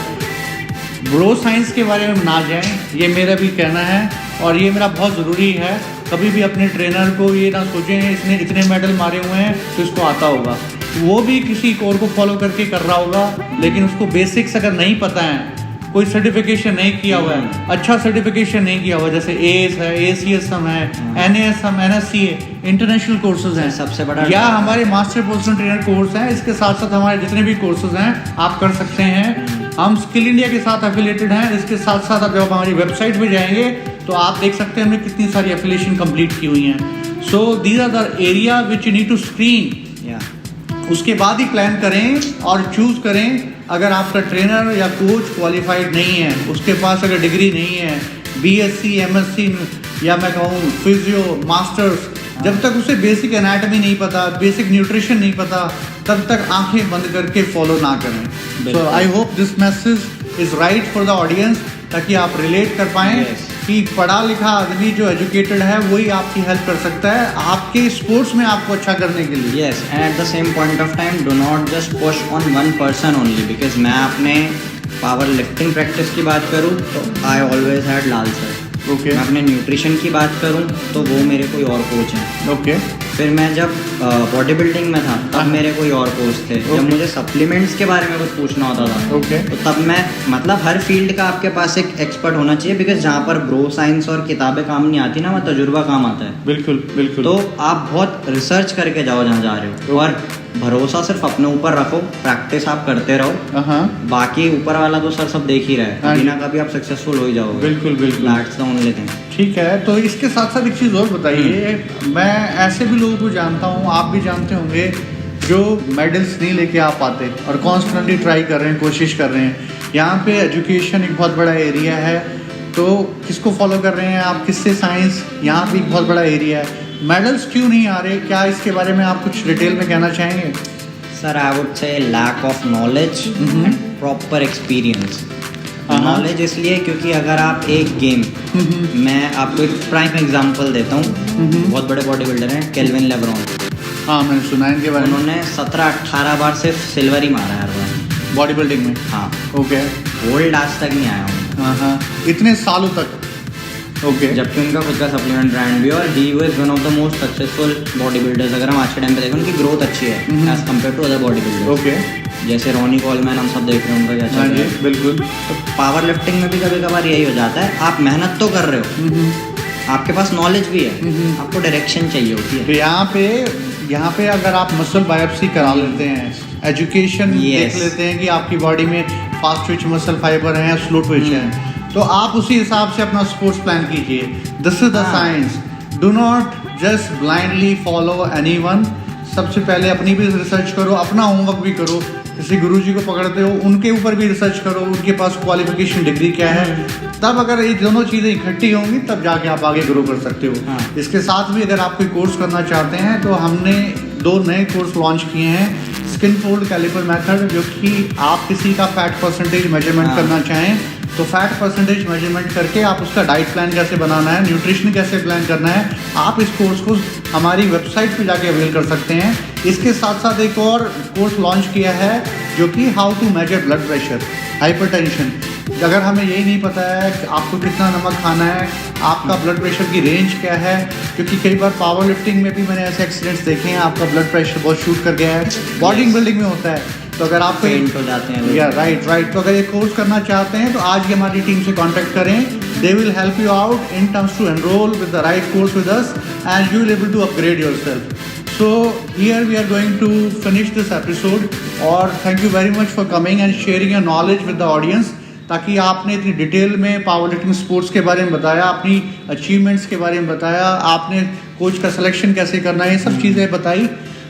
ब्रो साइंस के बारे में ना जाएं, ये मेरा भी कहना है, और ये मेरा बहुत ज़रूरी है। कभी भी अपने ट्रेनर को ये ना सोचें इसने इतने मेडल मारे हुए हैं तो इसको आता होगा। वो भी किसी कोर को फॉलो करके कर रहा होगा, लेकिन उसको बेसिक्स अगर नहीं पता है, कोई सर्टिफिकेशन नहीं किया हुआ है, अच्छा सर्टिफिकेशन नहीं किया हुआ, जैसे एएस है, एसीएसएम है, एनएएसएम, एनएससी है, इंटरनेशनल कोर्सेज हैं सबसे बड़ा, या हमारे मास्टर पर्सनल ट्रेनर कोर्स हैं। इसके साथ साथ हमारे जितने भी कोर्सेज हैं आप कर सकते हैं। हम स्किल इंडिया के साथ एफिलिएटेड हैं। इसके साथ साथ आप जब हमारी वेबसाइट पे जाएंगे तो आप देख सकते हैं हमने कितनी सारी एफिलिएशन कंप्लीट की हुई हैं। So these are the area which you need to screen. उसके बाद ही प्लान करें और चूज करें। अगर आपका ट्रेनर या कोच क्वालिफाइड नहीं है, उसके पास अगर डिग्री नहीं है, BSc MSc या मैं कहूँ फिजियो मास्टर्स, जब तक उसे बेसिक एनाटॉमी नहीं पता, बेसिक न्यूट्रिशन नहीं पता, तब तक आंखें बंद करके फॉलो ना करें। So I hope this message is right for the audience, ताकि आप रिलेट कर पाएँ कि पढ़ा लिखा आदमी जो एजुकेटेड है वही आपकी हेल्प कर सकता है आपके स्पोर्ट्स में आपको अच्छा करने के लिए। Yes, and eight the same point of time do not just push on one person only, because मैं अपने पावर लिफ्टिंग प्रैक्टिस की बात करूँ तो I always had Lal sir. Okay. मैं अपने न्यूट्रिशन की बात करूँ तो वो मेरे कोई और कोच हैं। ओके। फिर मैं जब बॉडी बिल्डिंग में था तब मेरे कोई और कोच थे। जब मुझे सप्लीमेंट्स के बारे में कुछ पूछना होता था तो तब मैं, मतलब हर फील्ड का आपके पास एक एक्सपर्ट होना चाहिए, बिकॉज जहाँ पर ब्रो साइंस और किताबें काम नहीं आती ना, वहाँ तजुर्बा काम आता है। बिल्कुल बिल्कुल। तो आप बहुत रिसर्च करके जाओ जहाँ जा रहे हो, और भरोसा सिर्फ अपने ऊपर रखो, प्रैक्टिस आप करते रहो, बाकी ऊपर वाला तो सर सब देख ही रहा है, बिना कभी आप सक्सेसफुल हो ही जाओगे। बिल्कुल बिल्कुल, दैट्स द ओनली थिंग। ठीक है, तो इसके साथ साथ एक चीज़ और बताइए, मैं ऐसे भी लोगों को जानता हूँ, आप भी जानते होंगे, जो मेडल्स नहीं लेके आ पाते और कॉन्स्टेंटली ट्राई कर रहे हैं, कोशिश कर रहे हैं। यहाँ पे एजुकेशन एक बहुत बड़ा एरिया है, तो किसको फॉलो कर रहे हैं आप, किससे साइंस, यहाँ पे एक बहुत बड़ा एरिया है। मेडल्स क्यों नहीं आ रहे, क्या इसके बारे में आप कुछ डिटेल में कहना चाहेंगे? Sir I would say lack of knowledge and proper experience. Knowledge इसलिए क्योंकि अगर आप एक गेम, मैं आपको एक प्राइम एग्जांपल देता हूँ, बहुत बड़े बॉडी बिल्डर हैं केल्विन लेब्रॉन। हाँ, मैंने सुना है इनके बारे में। उन्होंने 17-18 बार सिर्फ सिल्वर ही मारा है हर बार बॉडी बिल्डिंग में। हाँ, ओके। गोल्ड आज तक नहीं आया हूँ। हाँ, इतने सालों तक। ओके। जबकि उनका खुद का सप्लीमेंट ब्रांड भी है, और he was one of the most successful body builders. अगर हम आज के टाइम पे देखें, उनकी ग्रोथ अच्छी है as compare to other body builders. Okay. जैसे रॉनी कॉलमैन हम सब देख रहे हैं, उनका क्या चल रहा है। बिल्कुल। तो पावर लिफ्टिंग में भी कभी कभार यही हो जाता है, आप मेहनत तो कर रहे हो, आपके पास नॉलेज भी है, आपको डायरेक्शन चाहिए होती है। तो यहाँ पे अगर आप मसल बायोप्सी करा लेते हैं, एजुकेशन देख लेते हैं कि आपकी बॉडी में फास्ट ट्विच मसल फाइबर है या स्लो ट्विच है, तो आप उसी हिसाब से अपना स्पोर्ट्स प्लान कीजिए। This is the science. Do not just blindly follow anyone. सबसे पहले अपनी भी रिसर्च करो, अपना होमवर्क भी करो। किसी गुरुजी को पकड़ते हो, उनके ऊपर भी रिसर्च करो, उनके पास क्वालिफिकेशन डिग्री क्या है। तब अगर ये दोनों चीज़ें इकट्ठी होंगी, तब जाके आप आगे ग्रो कर सकते हो। हाँ। इसके साथ भी अगर आप कोई कोर्स करना चाहते हैं, तो हमने 2 नए कोर्स लॉन्च किए हैं। स्किन फोल्ड कैलिपर मेथड, जो कि आप किसी का फैट परसेंटेज मेजरमेंट करना चाहें, तो फैट परसेंटेज मेजरमेंट करके आप उसका डाइट प्लान कैसे बनाना है, न्यूट्रिशन कैसे प्लान करना है, आप इस कोर्स को हमारी वेबसाइट पे जाके अवेल कर सकते हैं। इसके साथ साथ एक और कोर्स लॉन्च किया है, जो कि how to measure blood pressure, hypertension. अगर हमें यही नहीं पता है कि आपको कितना नमक खाना है, आपका ब्लड प्रेशर की रेंज क्या है, क्योंकि कई बार पावर लिफ्टिंग में भी मैंने ऐसे एक्सीडेंट्स देखे हैं, आपका ब्लड प्रेशर बहुत शूट कर गया है, बॉडी बिल्डिंग में होता है। तो अगर आप पेंट हो जाते हैं, या राइट, तो अगर ये कोर्स करना चाहते हैं, तो आज ही हमारी टीम से कांटेक्ट करें। They will help you out in terms to enroll with the right course with us, and you will able to upgrade yourself. So here we are going to finish this episode, और thank you very much for coming and sharing your knowledge with the audience, ताकि आपने इतनी डिटेल में पावर लिफ्टिंग स्पोर्ट्स के बारे में बताया, अपनी अचीवमेंट्स के बारे में बताया, आपने कोच का सिलेक्शन कैसे करना है, ये सब चीज़ें बताई।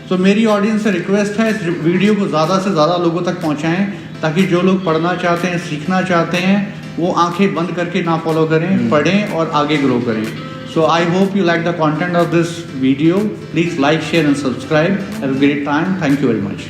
तो मेरी ऑडियंस से रिक्वेस्ट है, इस वीडियो को ज़्यादा से ज़्यादा लोगों तक पहुँचाएँ, ताकि जो लोग पढ़ना चाहते हैं, सीखना चाहते हैं, वो आंखें बंद करके ना फॉलो करें, पढ़ें और आगे ग्रो करें। So I hope you like the content of this video. Please like, share and subscribe. Have a great time. Thank you very much.